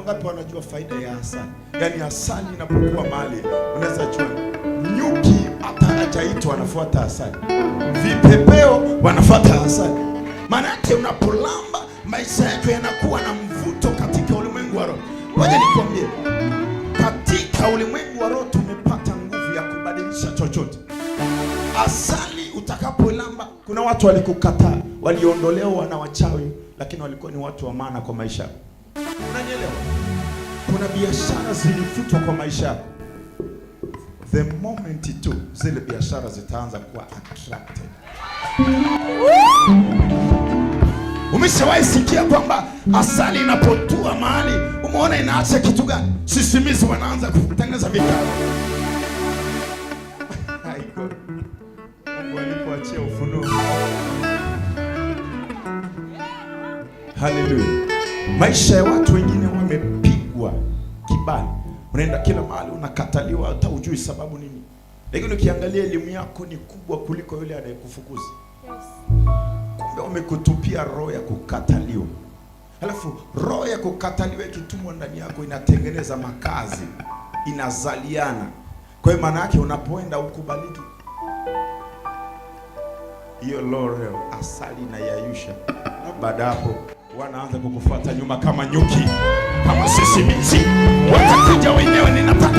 wangapi wanajua faida ya asali? Yaani asali inapokuwa mahali, unaweza jua nyuki hata hajaitwa anafuata asali. Vipepeo wanafuata asali. Maana yake unapolamba maisha yako yanakuwa na mvuto katika ulimwengu wa roho. Ngoja nikwambie, katika ulimwengu wa roho tumepata nguvu ya kubadilisha chochote. Asali utakapolamba, kuna watu walikukataa, waliondolewa na wachawi, lakini walikuwa ni watu wa maana kwa maisha yako. Unanielewa? Kuna biashara zilifutwa kwa maisha yako. The moment tu zile biashara zitaanza kuwa attracted. Umeshawahi sikia kwamba asali inapotua mahali, umeona inaacha kitu gani? Sisimizi wanaanza kutengeneza vikao. Mungu alipoachia ufunuo. Haleluya. Maisha ya watu wengine wamepigwa kibali. Unaenda kila mahali unakataliwa, hata hujui sababu nini. Lakini ukiangalia elimu yako ni kubwa kuliko yule anayekufukuza. Yes. Kumbe wamekutupia roho ya kukataliwa. Halafu roho ya kukataliwa ikitumwa ndani yako inatengeneza makazi, inazaliana. Kwa hiyo maana yake unapoenda ukubaliki. Hiyo roho asali na yayusha. Baada hapo wanaanza kukufuata nyuma kama nyuki, kama sisimizi. Watakuja wenyewe, ninataka